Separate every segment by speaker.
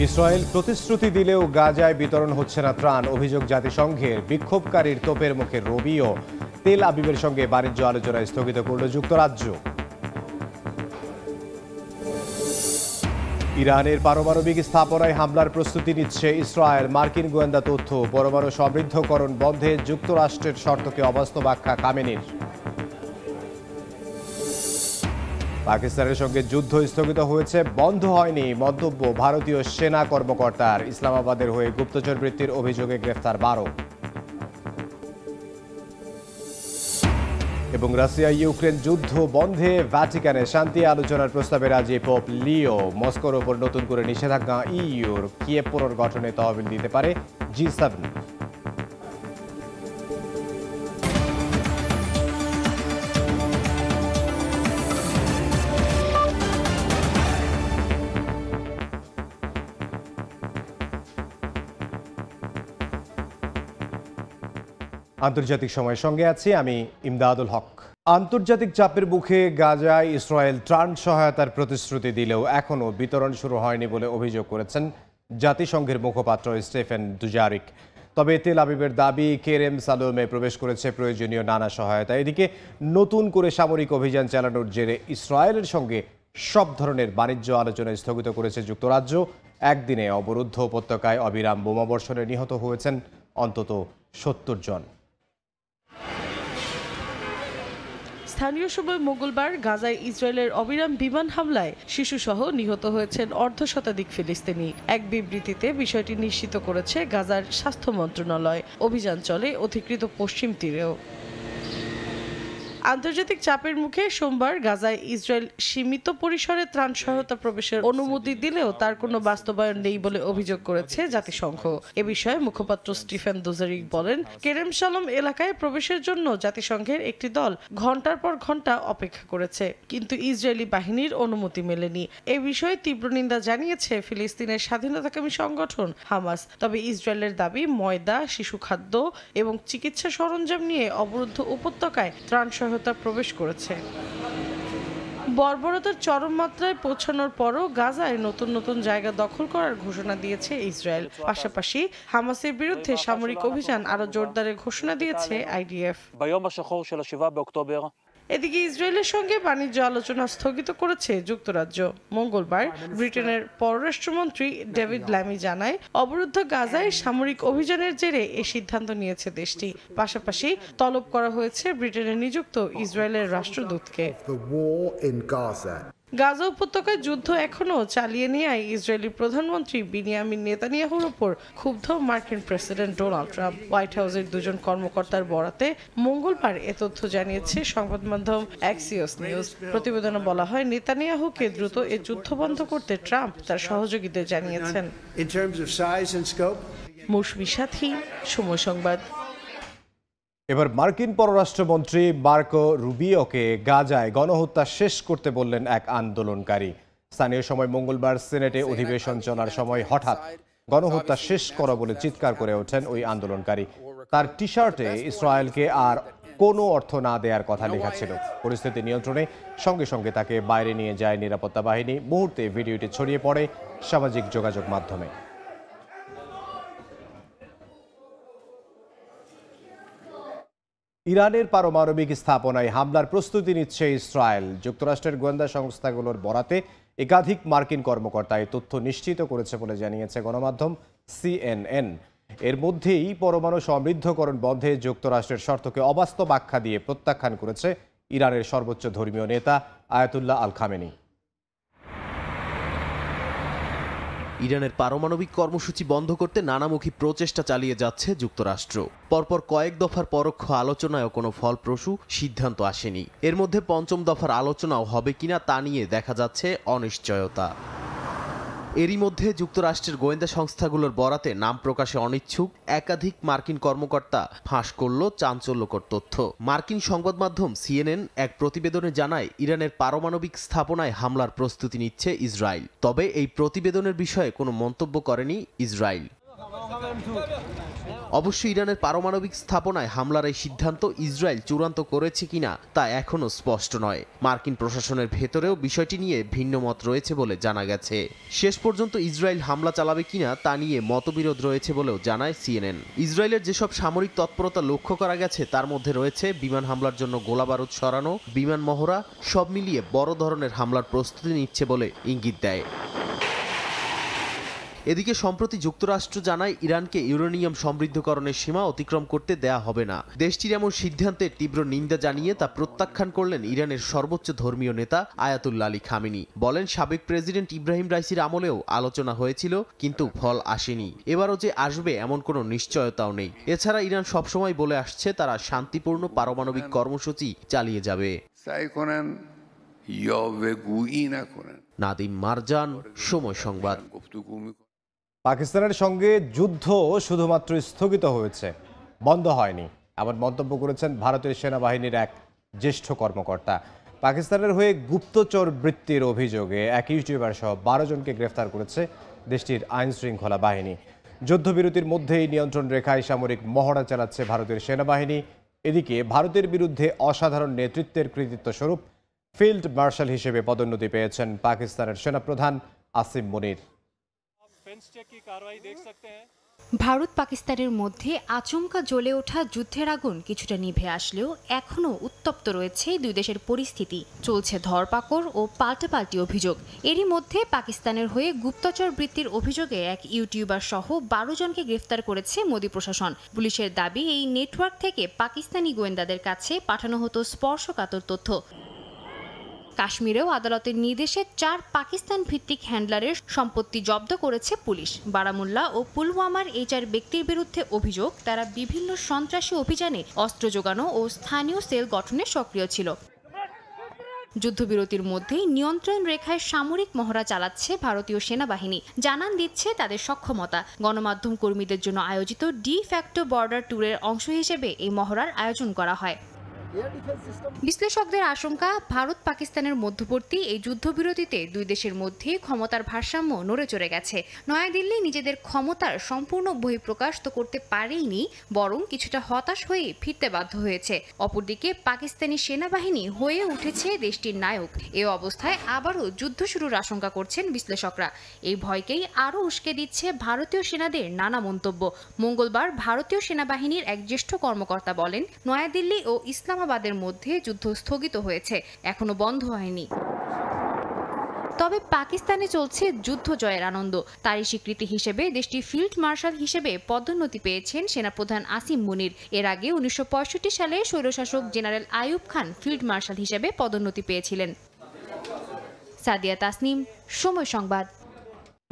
Speaker 1: Israel প্রতিশ্রুতি দিলেও গাজায় বিতরণ হচ্ছে না ত্রাণ, অভিযোগ জাতিসংঘের। বিক্ষোভকারীর তোপের মুখে রবিও। তেল আবিবের সঙ্গে বাণিজ্য আলোচনা স্থগিত করল যুক্তরাজ্য। ইরানের পারমাণবিক স্থাপনায় হামলার প্রস্তুতি নিচ্ছে ইসরায়েল। মার্কিন গোয়েন্দা তথ্য, পরমাণু সমৃদ্ধকরণ বন্ধে যুক্তরাষ্ট্রের শর্তকে অবাস্তব আখ্যা কামেনির। পাকিস্তানের সঙ্গে যুদ্ধ স্থগিত হয়েছে, বন্ধ হয়নি মন্তব্য ভারতীয় সেনা কর্মকর্তার। ইসলামাবাদের হয়ে গুপ্তচর বৃত্তির অভিযোগে গ্রেফতার 12। এবং রাশিয়া ইউক্রেন যুদ্ধ বন্ধে ভ্যাটিকানে শান্তি আলোচনার প্রস্তাবে রাজি পোপ লিও। মস্কোর ওপর নতুন করে নিষেধাজ্ঞা ইইউর। কিয়েভ পুনর্গঠনে তহবিল দিতে পারে G7। আন্তর্জাতিক সময়ের সঙ্গে আছি আমি ইমদাদুল হক। আন্তর্জাতিক চাপের মুখে গাজায় ইসরায়েল ত্রাণ সহায়তার প্রতিশ্রুতি দিলেও এখনও বিতরণ শুরু হয়নি বলে অভিযোগ করেছেন জাতিসংঘের মুখপাত্র স্টেফেন দুজারিক। তবে তেল আবিবের দাবি, কেরেম সালোমে প্রবেশ করেছে প্রয়োজনীয় নানা সহায়তা। এদিকে নতুন করে সামরিক অভিযান চালানোর জেরে ইসরায়েলের সঙ্গে সব ধরনের বাণিজ্য আলোচনা স্থগিত করেছে যুক্তরাজ্য। একদিনে অবরুদ্ধ উপত্যকায় অবিরাম বোমাবর্ষণে নিহত হয়েছেন অন্তত 70 জন।
Speaker 2: স্থানীয় সময় মঙ্গলবার গাজায় ইসরায়েলের অবিরাম বিমান হামলায় শিশুসহ নিহত হয়েছেন অর্ধশতাধিক ফিলিস্তিনি। এক বিবৃতিতে বিষয়টি নিশ্চিত করেছে গাজার স্বাস্থ্য মন্ত্রণালয়। অভিযান চলে অধিকৃত পশ্চিম তীরেও। আন্তর্জাতিক চাপের মুখে সোমবার গাজায় ইসরায়েল সীমিত পরিসরে ত্রাণ সহায়তা প্রবেশের অনুমতি দিলেও তার কোনো বাস্তবায়ন নেই বলে অভিযোগ করেছে জাতিসংঘ। এ বিষয়ে মুখপাত্র স্টিফেন দুজারিক বলেন, কেরেম সালোম এলাকায় প্রবেশের জন্য জাতিসংঘের একটি দল ঘন্টার পর ঘন্টা অপেক্ষা করেছে, কিন্তু ইসরায়েলি বাহিনীর অনুমতি মেলেনি। এ বিষয়ে তীব্র নিন্দা জানিয়েছে ফিলিস্তিনের স্বাধীনতাকামী সংগঠন হামাস। তবে ইসরায়েলের দাবি, ময়দা, শিশু খাদ্য এবং চিকিৎসা সরঞ্জাম নিয়ে অবরুদ্ধ উপত্যকায় ত্রাণ সহায়তা প্রবেশ করেছে। বর্বরতার চরম মাত্রায় পৌঁছানোর পরও গাজায় নতুন নতুন জায়গা দখল করার ঘোষণা দিয়েছে ইসরায়েল। পাশাপাশি হামাসের বিরুদ্ধে সামরিক অভিযান আরো জোরদারের ঘোষণা দিয়েছে আইডিএফ। এদিকে ইসরায়েলের সঙ্গে বাণিজ্য আলোচনা স্থগিত করেছে যুক্তরাজ্য। মঙ্গলবার ব্রিটেনের পররাষ্ট্রমন্ত্রী ডেভিড ল্যামি জানায়, অবরুদ্ধ গাজায় সামরিক অভিযানের জেরে এ সিদ্ধান্ত নিয়েছে দেশটি। পাশাপাশি তলব করা হয়েছে ব্রিটেনে নিযুক্ত ইসরায়েলের রাষ্ট্রদূতকে। গাজা উপত্যকায় যুদ্ধ এখনও চালিয়ে নেওয়ায় ইসরায়েলি প্রধানমন্ত্রী বিনিয়ামিন নেতানিয়াহুর উপর ক্ষুব্ধ মার্কিন প্রেসিডেন্ট ডোনাল্ড ট্রাম্প। হোয়াইট হাউসের দুজন কর্মকর্তার বরাতে মঙ্গলবার এ তথ্য জানিয়েছে সংবাদ মাধ্যম অ্যাক্সিওস নিউজ। প্রতিবেদনে বলা হয়, নেতানিয়াহুকে দ্রুত এ যুদ্ধ বন্ধ করতে ট্রাম্প তার সহযোগীদের জানিয়েছেন। মৌসুমী সাথী, সময় সংবাদ।
Speaker 1: এবার মার্কিন পররাষ্ট্রমন্ত্রী মার্কো রুবিওকে গাজায় গণহত্যা শেষ করতে বললেন এক আন্দোলনকারী। স্থানীয় সময় মঙ্গলবার সিনেটে অধিবেশন চলার সময় হঠাৎ গণহত্যা শেষ করো বলে চিৎকার করে ওঠেন ওই আন্দোলনকারী। তার টি শার্টে ইসরায়েলকে আর কোনো অর্থ না দেওয়ার কথা লেখা ছিল। পরিস্থিতি নিয়ন্ত্রণে সঙ্গে সঙ্গে তাকে বাইরে নিয়ে যায় নিরাপত্তা বাহিনী। মুহূর্তে ভিডিওটি ছড়িয়ে পড়ে সামাজিক যোগাযোগ মাধ্যমে। ইরানের পারমাণবিক স্থাপনায় হামলার প্রস্তুতি নিচ্ছে ইসরায়েল। যুক্তরাষ্ট্রের গোয়েন্দা সংস্থাগুলোর বরাতে একাধিক মার্কিন কর্মকর্তা এই তথ্য নিশ্চিত করেছে বলে জানিয়েছে গণমাধ্যম CNN। এর মধ্যেই পরমাণু সমৃদ্ধকরণ বন্ধে যুক্তরাষ্ট্রের শর্তকে অবাস্তব আখ্যা দিয়ে প্রত্যাখ্যান করেছে ইরানের সর্বোচ্চ ধর্মীয় নেতা আয়াতুল্লাহ আল খামেনি।
Speaker 3: ইরানের পারমাণবিক কর্মসূচি বন্ধ করতে নানামুখী প্রচেষ্টা চালিয়ে যাচ্ছে যুক্তরাষ্ট্র। পরপর কয়েক দফার পরোক্ষ আলোচনায়ও কোনো ফলপ্রসূ সিদ্ধান্ত আসেনি। এর মধ্যে পঞ্চম দফার আলোচনাও হবে কিনা তা নিয়ে দেখা যাচ্ছে অনিশ্চয়তা। এরই মধ্যে যুক্তরাষ্ট্রের গোয়েন্দা সংস্থাগুলোর বরাতে নাম প্রকাশে অনিচ্ছুক একাধিক মার্কিন কর্মকর্তা ফাঁস করল চাঞ্চল্যকর তথ্য। মার্কিন সংবাদ মাধ্যম CNN এক প্রতিবেদনে জানায়, ইরানের পারমাণবিক স্থাপনায় হামলার প্রস্তুতি নিচ্ছে ইসরায়েল। তবে এই প্রতিবেদনের বিষয়ে কোনো মন্তব্য করেনি ইসরায়েল। অবশ্য ইরানের পারমাণবিক স্থাপনায় হামলার এই সিদ্ধান্ত ইসরায়েল চূড়ান্ত করেছে কিনা তা এখনও স্পষ্ট নয়। মার্কিন প্রশাসনের ভেতরেও বিষয়টি নিয়ে ভিন্ন মত রয়েছে বলে জানা গেছে। শেষ পর্যন্ত ইসরায়েল হামলা চালাবে কিনা তা নিয়ে মতবিরোধ রয়েছে বলেও জানায় CNN। ইসরায়েলের যেসব সামরিক তৎপরতা লক্ষ্য করা গেছে তার মধ্যে রয়েছে বিমান হামলার জন্য গোলাবারুদ সরানো, বিমান মহড়া, সব মিলিয়ে বড় ধরনের হামলার প্রস্তুতি নিচ্ছে বলে ইঙ্গিত দেয়। এদিকে সম্প্রতি যুক্তরাষ্ট্র জানায় ইরানকে ইউরেনিয়াম সমৃদ্ধকরণের সীমা অতিক্রম করতে দেয়া হবে না। দেশটির এমন সিদ্ধান্তের তীব্র নিন্দা জানিয়ে তা প্রত্যাখ্যান করলেন ইরানের সর্বোচ্চ ধর্মীয় নেতা আয়াতুল্লাহ আলী খামেনি। বলেন, সাবেক প্রেসিডেন্ট ইব্রাহিম রাইসির আমলেও আলোচনা হয়েছিল, কিন্তু ফল আসেনি। এবারও যে আসবে এমন কোনো নিশ্চয়তাও নেই। এছাড়া ইরান সবসময় বলে আসছে তারা শান্তিপূর্ণ পারমাণবিক কর্মসূচি চালিয়ে যাবে। নাদিম মারজান, সময় সংবাদ।
Speaker 1: পাকিস্তানের সঙ্গে যুদ্ধ শুধুমাত্র স্থগিত হয়েছে, বন্ধ হয়নি, এমন মন্তব্য করেছেন ভারতের সেনাবাহিনীর এক জ্যেষ্ঠ কর্মকর্তা। পাকিস্তানের হয়ে গুপ্তচর বৃত্তির অভিযোগে এক ইউটিউবার সহ 12 জনকে গ্রেফতার করেছে দেশটির আইন শৃঙ্খলা বাহিনী। যুদ্ধবিরতির মধ্যেই নিয়ন্ত্রণ রেখায় সামরিক মহড়া চালাচ্ছে ভারতের সেনাবাহিনী। এদিকে ভারতের বিরুদ্ধে অসাধারণ নেতৃত্বের কৃতিত্ব স্বরূপ ফিল্ড মার্শাল হিসেবে পদোন্নতি পেয়েছেন পাকিস্তানের সেনাপ্রধান আসিম মুনির।
Speaker 4: ভারত পাকিস্তানের মধ্যে আচমকা জ্বলে ওঠা যুদ্ধের আগুন কিছুটা নিভে আসলেও এখনও উত্তপ্ত রয়েছে দুই দেশের পরিস্থিতি। চলছে ধরপাকড় ও পাল্টাপাল্টি অভিযোগ। এরই মধ্যে পাকিস্তানের হয়ে গুপ্তচর বৃত্তির অভিযোগে এক ইউটিউবার সহ 12 জনকে গ্রেফতার করেছে মোদি প্রশাসন। পুলিশের দাবি, এই নেটওয়ার্ক থেকে পাকিস্তানি গোয়েন্দাদের কাছে পাঠানো হতো স্পর্শকাতর তথ্য। কাশ্মীরেও আদালতের নির্দেশে 4 পাকিস্তান ভিত্তিক হ্যান্ডলারের সম্পত্তি জব্দ করেছে পুলিশ। বারামুল্লা ও পুলওয়ামার এই 4 ব্যক্তির বিরুদ্ধে অভিযোগ, তারা বিভিন্ন সন্ত্রাসী অভিযানে অস্ত্র যোগানো ও স্থানীয় সেল গঠনে সক্রিয় ছিল। যুদ্ধবিরতির মধ্যেই নিয়ন্ত্রণ রেখায় সামরিক মহড়া চালাচ্ছে ভারতীয় সেনাবাহিনী, জানান দিচ্ছে তাদের সক্ষমতা। গণমাধ্যম কর্মীদের জন্য আয়োজিত ডি ফ্যাক্টো বর্ডার ট্যুরের অংশ হিসেবে এই মহড়ার আয়োজন করা হয়। বিশ্লেষকদের আশঙ্কা, ভারত পাকিস্তানের মধ্যবর্তী এই যুদ্ধবিরতিতে দুই দেশের মধ্যে ক্ষমতার ভারসাম্য নড়ে চড়ে গেছে। নয়াদিল্লি নিজেদের ক্ষমতার সম্পূর্ণ বহিঃপ্রকাশ তো করতে পারেইনি, বরং কিছুটা হতাশ হয়ে ফিরতে বাধ্য হয়েছে। অপরদিকে পাকিস্তানি সেনাবাহিনী হয়ে উঠেছে দেশটির নায়ক। এ অবস্থায় আবারও যুদ্ধ শুরুর আশঙ্কা করছেন বিশ্লেষকরা। এই ভয়কেই আরও উস্কে দিচ্ছে ভারতীয় সেনাদের নানা মন্তব্য। মঙ্গলবার ভারতীয় সেনাবাহিনীর এক জ্যেষ্ঠ কর্মকর্তা বলেন, নয়াদিল্লি ও ইসলামাবাদের মধ্যে যুদ্ধ স্থগিত হয়েছে, এখনো বন্ধ হয়নি। তবে পাকিস্তানে চলছে যুদ্ধ জয়ের আনন্দ। তারই স্বীকৃতি হিসেবে দেশটির ফিল্ড মার্শাল হিসেবে পদোন্নতি পেয়েছেন সেনাপ্রধান আসিম মুনির। এর আগে 1965 সালে স্বৈরশাসক general Ayub Khan field marshal হিসেবে পদোন্নতি পেয়েছিলেন। সাদিয়া তাসনিম, সময় সংবাদ।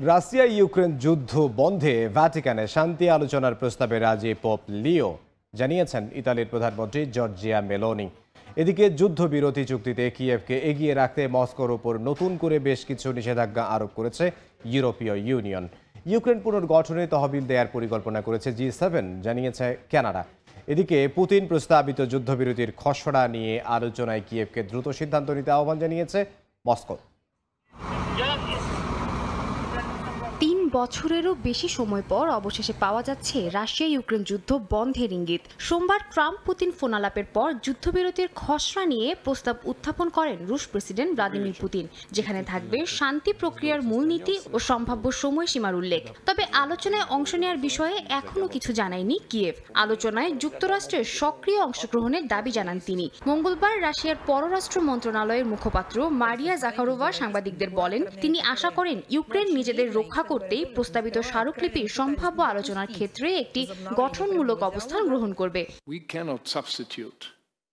Speaker 1: রাশিয়া ইউক্রেন যুদ্ধ বন্ধে ভ্যাটিকানে শান্তি আলোচনার প্রস্তাবে রাজি পোপ লিও, জানিয়েছেন ইতালির প্রধানমন্ত্রী জর্জিয়া মেলোনি। এদিকে যুদ্ধবিরতি চুক্তিতে কিয়েভকে এগিয়ে রাখতে মস্কোর উপর নতুন করে বেশ কিছু নিষেধাজ্ঞা আরোপ করেছে ইউরোপীয় ইউনিয়ন। ইউক্রেন পুনর্গঠনে তহবিল দেওয়ার পরিকল্পনা করেছে G7, জানিয়েছে কানাডা। এদিকে পুতিন প্রস্তাবিত যুদ্ধবিরতির খসড়া নিয়ে আলোচনায় কিয়েভকে দ্রুত সিদ্ধান্ত নিতে আহ্বান জানিয়েছে মস্কো।
Speaker 4: 3 বছরেরও বেশি সময় পর অবশেষে পাওয়া যাচ্ছে রাশিয়া ইউক্রেন যুদ্ধ বন্ধের ইঙ্গিত। সোমবার ট্রাম্প পুতিন ফোনালাপের পর যুদ্ধবিরতির খসড়া নিয়ে প্রস্তাব উত্থাপন করেন রুশ প্রেসিডেন্ট ভ্লাদিমির পুতিন, যেখানে থাকবে শান্তি প্রক্রিয়ার মূলনীতি ও সম্ভাব্য সময়সীমার উল্লেখ। তবে আলোচনায় অংশ নেওয়ার বিষয়ে এখনও কিছু জানায়নি কিয়েভ। আলোচনায় যুক্তরাষ্ট্রের সক্রিয় অংশগ্রহণের দাবি জানান তিনি। মঙ্গলবার রাশিয়ার পররাষ্ট্র মন্ত্রণালয়ের মুখপাত্র মারিয়া জাখারোভা সাংবাদিকদের বলেন, তিনি আশা করেন ইউক্রেন নিজেদের রক্ষা করতেই প্রস্তাবিত স্মারকলিপির সম্ভাব্য আলোচনার ক্ষেত্রে একটি গঠনমূলক অবস্থান গ্রহণ করবে।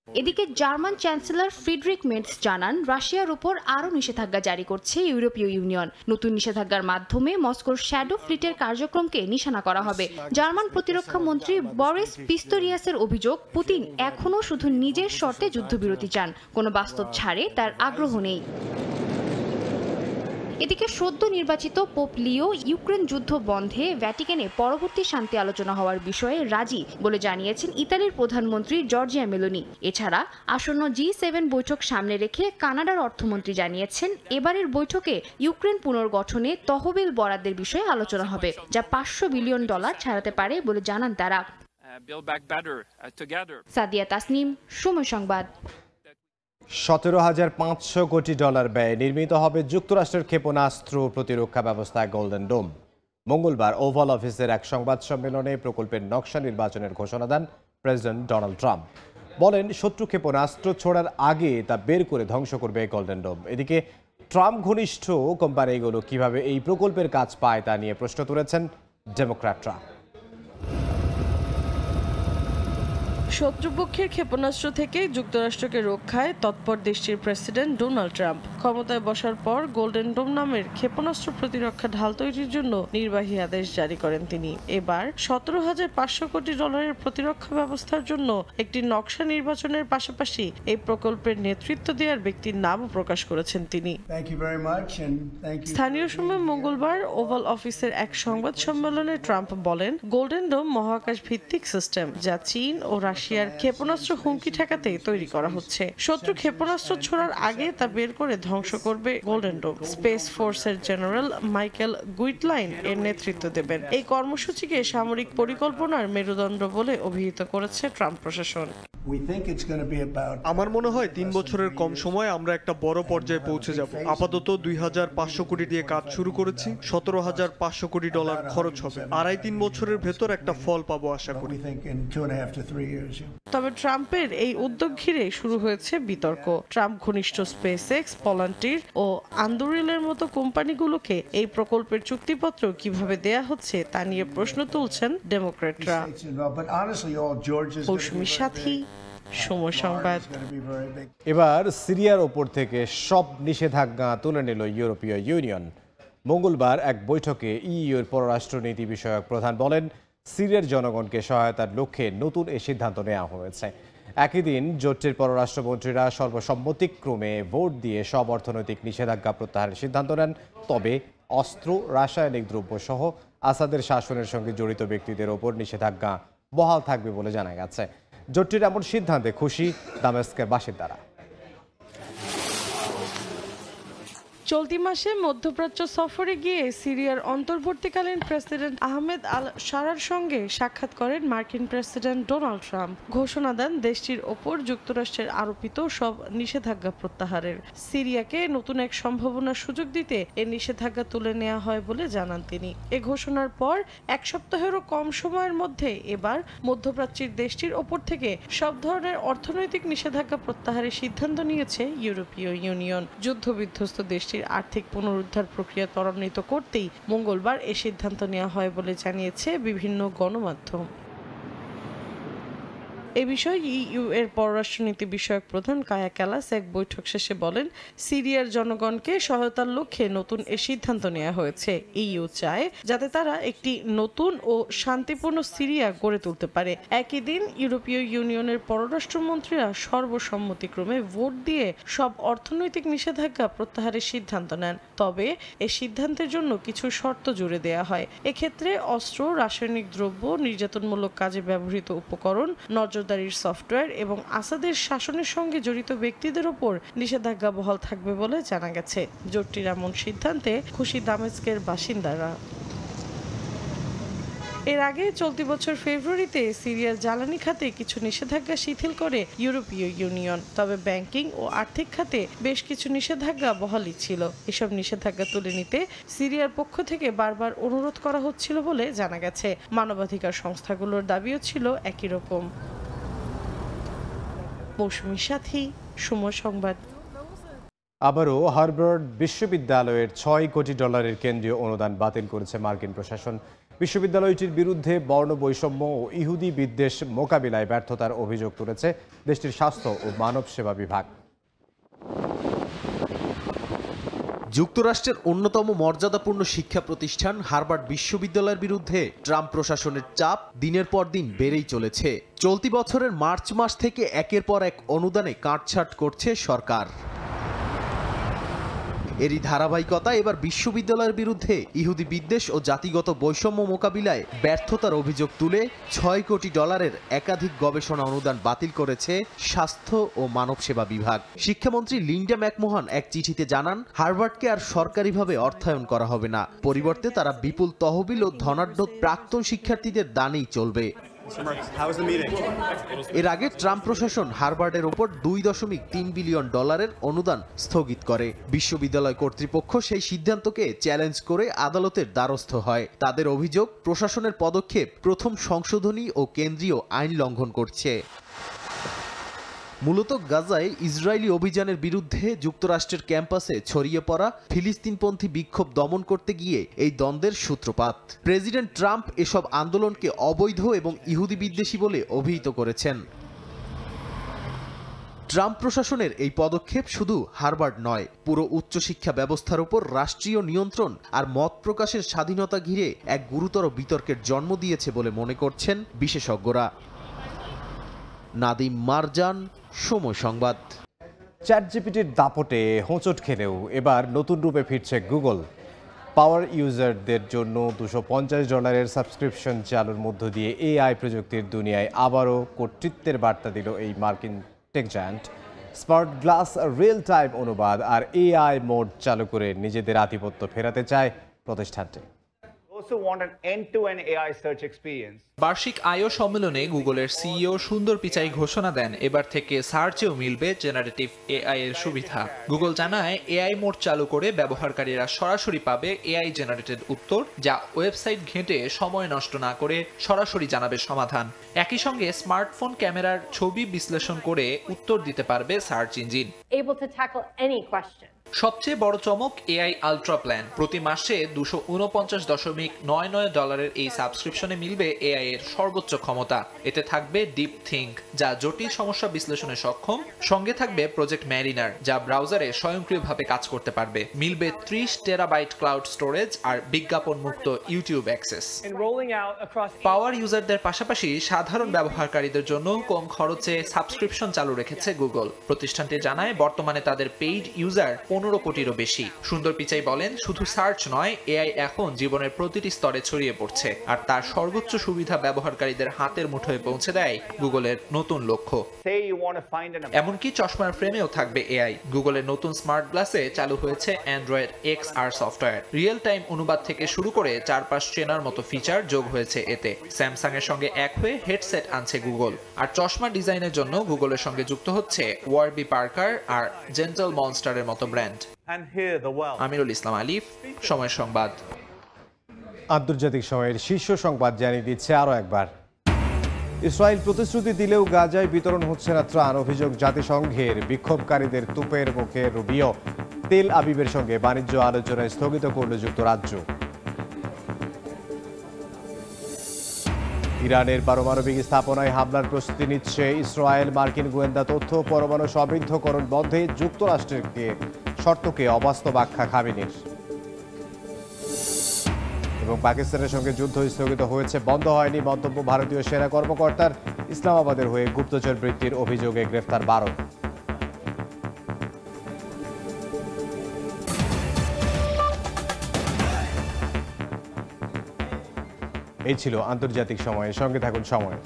Speaker 4: এদিকে জার্মান চ্যান্সেলর ফ্রিডরিখ মের্জ জানান, রাশিয়ার উপর আরও নিষেধাজ্ঞা জারি করছে ইউরোপীয় ইউনিয়ন। নতুন নিষেধাজ্ঞার মাধ্যমে মস্কোর শ্যাডো ফ্লিটের কার্যক্রমকে নিশানা করা হবে। জার্মান প্রতিরক্ষা মন্ত্রী বরিস পিস্তরিয়াসের অভিযোগ, পুতিন এখনও শুধু নিজের শর্তে যুদ্ধবিরতি চান, কোনো বাস্তব ছাড়ে তার আগ্রহ নেই। এদিকে সদ্য নির্বাচিত পোপ লিও ইউক্রেন যুদ্ধ বন্ধে ভ্যাটিকানে পরবর্তী শান্তি আলোচনা হওয়ার বিষয়ে রাজি বলে জানিয়েছেন ইতালির প্রধানমন্ত্রী জর্জিয়া মেলোনি। এছাড়া আসন্ন G7 বৈঠক সামনে রেখে কানাডার অর্থমন্ত্রী জানিয়েছেন এবারের বৈঠকে ইউক্রেন পুনর্গঠনে তহবিল বরাদ্দের বিষয়ে আলোচনা হবে, যা $500 বিলিয়ন ছাড়াতে পারে বলে জানান তারা। সাদিয়া তাসনিম, সময় সংবাদ।
Speaker 1: $17,500 কোটি ব্যয়ে নির্মিত হবে যুক্তরাষ্ট্রের ক্ষেপণাস্ত্র প্রতিরক্ষা ব্যবস্থা গোল্ডেন ডোম। মঙ্গলবার ওভাল অফিসের এক সংবাদ সম্মেলনে প্রকল্পের নকশা নির্বাচনের ঘোষণা দেন প্রেসিডেন্ট ডোনাল্ড ট্রাম্প। বলেন, শত্রু ক্ষেপণাস্ত্র ছোড়ার আগে তা বের করে ধ্বংস করবে গোল্ডেন ডোম। এদিকে ট্রাম্প ঘনিষ্ঠ কোম্পানিগুলো কিভাবে এই প্রকল্পের কাজ পায় তা নিয়ে প্রশ্ন তুলেছেন ডেমোক্র্যাটরা।
Speaker 2: শত্রুপক্ষের ক্ষেপণাস্ত্র থেকে যুক্তরাষ্ট্রকে রক্ষায় তৎপর দেশটির প্রেসিডেন্ট ডোনাল্ড ট্রাম্প ক্ষমতায় বসার পর গোল্ডেন ডোম নামের ক্ষেপণাস্ত্র প্রতিরক্ষা ঢাল তৈরির জন্য নির্বাহী আদেশ জারি করেন তিনি। এবার $17,500 কোটি প্রতিরক্ষা ব্যবস্থার জন্য একটি নকশা নির্বাচনের পাশাপাশি এই প্রকল্পের নেতৃত্ব দেওয়ার ব্যক্তির নামও প্রকাশ করেছেন তিনি। স্থানীয় সময় মঙ্গলবার ওভাল অফিসের এক সংবাদ সম্মেলনে ট্রাম্প বলেন, গোল্ডেন ডোম মহাকাশ ভিত্তিক সিস্টেম যা চীন ও রাশিয়ার ক্ষেপণাস্ত্র হুমকি ঠেকাতে তৈরি করা হচ্ছে। শত্রু ক্ষেপণাস্ত্র ছোড়ার আগে তা বের করে ধ্বংস করবে গোল্ডেন ডোম। স্পেস ফোর্সের জেনারেল মাইকেল গুইটলাইন এর নেতৃত্ব দেবেন। এই কর্মসূচিকে সামরিক পরিকল্পনার মেরুদণ্ড বলে অভিহিত করেছে ট্রাম্প প্রশাসন।
Speaker 5: আমার মনে হয় 3 বছরের কম সময়ে আমরা একটা বড় পর্যায়ে পৌঁছে যাব। আপাতত $2,500 কোটি দিয়ে কাজ শুরু করেছি। $17,500 কোটি খরচ হবে। 2.5-3 বছরের ভেতর একটা ফল পাবো আশা করি।
Speaker 2: তবে ট্রাম্পের এই উদ্যোগ ঘিরে শুরু হয়েছে বিতর্ক। ট্রাম্প ঘনিষ্ঠ স্পেসএক্স, পলান্টির ও আন্দুরিলের মতো কোম্পানিগুলোকে এই প্রকল্পের চুক্তিপত্র কিভাবে দেয়া হচ্ছে তা নিয়ে প্রশ্ন তুলছেন ডেমোক্র্যাটরা। মৌসুমী সাথী, সময় সংবাদ।
Speaker 1: এবার সিরিয়ার ওপর থেকে সব নিষেধাজ্ঞা তুলে নিল ইউরোপীয় ইউনিয়ন। মঙ্গলবার এক বৈঠকে ইইউর পররাষ্ট্রনীতি বিষয়ক প্রধান বলেন, সিরিয়ার জনগণকে সহায়তার লক্ষ্যে নতুন এই সিদ্ধান্ত নেওয়া হয়েছে। একই দিন জোটটির পররাষ্ট্রমন্ত্রীরা সর্বসম্মতিক্রমে ভোট দিয়ে সব অর্থনৈতিক নিষেধাজ্ঞা প্রত্যাহারের সিদ্ধান্ত নেন। তবে অস্ত্র, রাসায়নিক দ্রব্য সহ আসাদের শাসনের সঙ্গে জড়িত ব্যক্তিদের ওপর নিষেধাজ্ঞা বহাল থাকবে বলে জানা গেছে। জোটটির এমন সিদ্ধান্তে খুশি দামেস্কের বাসিন্দারা।
Speaker 2: চলতি মাসে মধ্যপ্রাচ্য সফরে গিয়ে সিরিয়ার অন্তর্বর্তীকালীন প্রেসিডেন্ট আহমেদ আল শারার সঙ্গে সাক্ষাৎ করেন মার্কিন প্রেসিডেন্ট ডোনাল্ড ট্রাম্প। ঘোষণা দেন দেশটির ওপর যুক্তরাষ্ট্রের আরোপিত সব নিষেধাজ্ঞা প্রত্যাহারের। সিরিয়াকে নতুন এক সম্ভাবনার সুযোগ দিতে এ নিষেধাজ্ঞা তুলে নেওয়া হয় বলে জানান তিনি। এ ঘোষণার পর এক সপ্তাহেরও কম সময়ের মধ্যে এবার মধ্যপ্রাচ্যের দেশটির ওপর থেকে সব ধরনের অর্থনৈতিক নিষেধাজ্ঞা প্রত্যাহারের সিদ্ধান্ত নিয়েছে ইউরোপীয় ইউনিয়ন। যুদ্ধবিধ্বস্ত দেশটির আর্থিক পুনরুদ্ধার প্রক্রিয়া ত্বরান্বিত করতেই মঙ্গলবার এ সিদ্ধান্ত নেওয়া হয় বলে জানিয়েছে বিভিন্ন গণমাধ্যম। এ বিষয়ে ইইউ এর পররাষ্ট্রনীতি বিষয়ক প্রধান কায়া ক্যালাস এক বৈঠক শেষে বলেন, সিরিয়ার জনগণকে সহায়তার লক্ষ্যে নতুন এ সিদ্ধান্ত নেওয়া হয়েছে। ইইউ চায় যাতে তারা একটি নতুন ও শান্তিপূর্ণ সিরিয়া গড়ে তুলতে পারে। একই দিন ইউরোপীয় ইউনিয়নের পররাষ্ট্রমন্ত্রীরা সর্বসম্মতিক্রমে ভোট দিয়ে সব অর্থনৈতিক নিষেধাজ্ঞা প্রত্যাহারের সিদ্ধান্ত নেন। তবে এ সিদ্ধান্তের জন্য কিছু শর্ত জুড়ে দেওয়া হয়। এক্ষেত্রে অস্ত্র, রাসায়নিক দ্রব্য, নির্যাতনমূলক কাজে ব্যবহৃত উপকরণ, নজরদারির সফটওয়্যার এবং আসাদের শাসনের সঙ্গে জড়িত ব্যক্তিদের ওপর নিষেধাজ্ঞা বহাল থাকবে বলে জানা গেছে। জোটটির এমন সিদ্ধান্তে খুশি দামেস্কের বাসিন্দারা। এর আগে চলতি বছর ফেব্রুয়ারিতে সিরিয়ার জ্বালানি খাতে কিছু নিষেধাজ্ঞা শিথিল করে ইউরোপীয় ইউনিয়ন। তবে ব্যাংকিং ও আর্থিক খাতে বেশ কিছু নিষেধাজ্ঞা বহালই ছিল। এসব নিষেধাজ্ঞা তুলে নিতে সিরিয়ার পক্ষ থেকে বারবার অনুরোধ করা হচ্ছিল বলে জানা গেছে। মানবাধিকার সংস্থাগুলোর দাবিও ছিল একই রকম। মৌসুমী সাথী, সময় সংবাদ।
Speaker 1: আবারও হার্ভার্ড বিশ্ববিদ্যালয়ের $6 কোটি কেন্দ্রীয় অনুদান বাতিল করেছে মার্কিন প্রশাসন। বিশ্ববিদ্যালয়টির বিরুদ্ধে বর্ণ বৈষম্য ও ইহুদি বিদ্বেষ মোকাবিলায় ব্যর্থতার অভিযোগ তুলেছে দেশটির স্বাস্থ্য ও মানব সেবা বিভাগ।
Speaker 3: যুক্তরাষ্ট্রের অন্যতম মর্যাদাপূর্ণ শিক্ষা প্রতিষ্ঠান হার্ভার্ড বিশ্ববিদ্যালয়ের বিরুদ্ধে ট্রাম্প প্রশাসনের চাপ দিনের পর দিন বেড়েই চলেছে। চলতি বছরের মার্চ মাস থেকে একের পর এক অনুদানে কাটছাঁট করছে সরকার। এরই ধারাবাহিকতা এবার বিশ্ববিদ্যালয়ের বিরুদ্ধে ইহুদি বিদ্বেষ ও জাতিগত বৈষম্য মোকাবিলায় ব্যর্থতার অভিযোগ তুলে $6 কোটি একাধিক গবেষণা অনুদান বাতিল করেছে স্বাস্থ্য ও মানব সেবা বিভাগ। শিক্ষামন্ত্রী লিন্ডা ম্যাকমোহন এক চিঠিতে জানান, হার্ভার্ডকে আর সরকারিভাবে অর্থায়ন করা হবে না, পরিবর্তে তারা বিপুল তহবিল ও ধনাঢ্য প্রাক্তন শিক্ষার্থীদের দানেই চলবে। এর আগে ট্রাম্প প্রশাসন হার্ভার্ডের ওপর $2.3 বিলিয়ন অনুদান স্থগিত করে। বিশ্ববিদ্যালয় কর্তৃপক্ষ সেই সিদ্ধান্তকে চ্যালেঞ্জ করে আদালতের দ্বারস্থ হয়। তাদের অভিযোগ, প্রশাসনের পদক্ষেপ প্রথম সংশোধনী ও কেন্দ্রীয় আইন লঙ্ঘন করছে। মূলত গাজায় ইসরায়েলি অভিযানের বিরুদ্ধে যুক্তরাষ্ট্রের ক্যাম্পাসে ছড়িয়ে পড়া ফিলিস্তিনপন্থী বিক্ষোভ দমন করতে গিয়ে এই দ্বন্দ্বের সূত্রপাত। প্রেসিডেন্ট ট্রাম্প এসব আন্দোলনকে অবৈধ এবং ইহুদি বিদ্বেষী বলে অভিহিত করেছেন। ট্রাম্প প্রশাসনের এই পদক্ষেপ শুধু হার্ভার্ড নয়, পুরো উচ্চশিক্ষা ব্যবস্থার উপর রাষ্ট্রীয় নিয়ন্ত্রণ আর মত প্রকাশের স্বাধীনতা ঘিরে এক গুরুতর বিতর্কের জন্ম দিয়েছে বলে মনে করছেন বিশেষজ্ঞরা। নাদিম মারজান, সময় সংবাদ।
Speaker 1: চ্যাটজিপিটির দাপটে হোঁচট খেলেও এবার নতুন রূপে ফিরছে গুগল। পাওয়ার ইউজারদের জন্য $250 সাবস্ক্রিপশন চালুর মধ্য দিয়ে এআই প্রযুক্তির দুনিয়ায় আবারও কর্তৃত্বের বার্তা দিল এই মার্কিন tech giant. Smart glass, real time অনুবাদ আর এআই মোড চালু করে নিজেদের আধিপত্য ফেরাতে চায় প্রতিষ্ঠানটি।
Speaker 6: বার্ষিক আইও সম্মেলনে গুগলের সিইও সুন্দর পিচাই ঘোষণা দেন, এবার থেকে সার্চেও মিলবে জেনারেটিভ এআই এর সুবিধা। গুগল জানায়, এআই মোড চালু করে ব্যবহারকারীরা সরাসরি পাবে এআই জেনারেটেড উত্তর, যা ওয়েবসাইট ঘেঁটে সময় নষ্ট না করে সরাসরি জানাবে সমাধান। একই সঙ্গে স্মার্টফোন ক্যামেরার ছবি বিশ্লেষণ করে উত্তর দিতে পারবে সার্চ ইঞ্জিন। সবচেয়ে বড় চমক এআই আলট্রা প্ল্যান। প্রতি মাসে $249.99 এই সাবস্ক্রিপশনে মিলবে এআই এর সর্বোচ্চ ক্ষমতা। এতে থাকবে ডিপ থিঙ্ক, যা জটিল সমস্যা বিশ্লেষণে সক্ষম। সঙ্গে থাকবে প্রজেক্ট ম্যারিনার, যা ব্রাউজারে স্বয়ংক্রিয়ভাবে কাজ করতে পারবে। মিলবে 30 টেরাবাইট ক্লাউড স্টোরেজ আর বিজ্ঞাপন মুক্ত ইউটিউব অ্যাক্সেস। পাওয়ার ইউজারদের পাশাপাশি সাধারণ ব্যবহারকারীদের জন্য কম খরচে সাবস্ক্রিপশন চালু রেখেছে গুগল। প্রতিষ্ঠানটি জানায়, বর্তমানে তাদের পেইড ইউজার 15 কোটিরও বেশি। সুন্দর পিচাই বলেন, শুধু সার্চ নয়, এআই এখন জীবনের প্রতিটি স্তরে ছড়িয়ে পড়ছে, আর তার সর্বোচ্চ সুবিধা ব্যবহারকারীদের হাতের মুঠোয় পৌঁছে দেয় গুগলের নতুন লক্ষ্য। এমনকি চশমার ফ্রেমেও থাকবে এআই। গুগলের নতুন স্মার্ট গ্লাসে চালু হয়েছে Android XR software. Real time অনুবাদ থেকে শুরু করে চারপাশ চেনার মতো ফিচার যোগ হয়েছে এতে। স্যামসাং এর সঙ্গে এক হয়ে হেডসেট আনছে গুগল। আর চশমা ডিজাইনের জন্য গুগলের সঙ্গে যুক্ত হচ্ছে ওয়ারবি পার্কার আর জেন্টল মনস্টারের মতো ব্র্যান্ড। আমিরুল ইসলাম আলিফ, সময় সংবাদ।
Speaker 1: আন্তর্জাতিক সময়ের শীর্ষ সংবাদ জানিয়ে দিচ্ছে আরও একবার। ইসরায়েল প্রতিশ্রুতি দিলেও গাজায় বিতরণ হচ্ছে না ত্রাণ, অভিযোগ জাতিসংঘের। বিক্ষোভকারীদের তুপের মুখে রুবিও। তেল আবিবের সঙ্গে বাণিজ্য আলোচনায় স্থগিত করল যুক্তরাজ্য। ইরানের পারমাণবিক স্থাপনায় হামলার প্রস্তুতি নিচ্ছে ইসরায়েল। মার্কিন গোয়েন্দা তথ্য, পরমাণু সমৃদ্ধকরণ বন্ধে যুক্তরাষ্ট্রের শর্তকে অবাস্তব আখ্যা খামেনির। এবং পাকিস্তানের সঙ্গে যুদ্ধ স্থগিত হয়েছে, বন্ধ হয়নি মন্তব্য ভারতীয় সেনা কর্মকর্তার। ইসলামাবাদের হয়ে গুপ্তচর বৃত্তির অভিযোগে গ্রেফতার 12। এই ছিল আন্তর্জাতিক সময়ের সঙ্গে থাকুন সময়।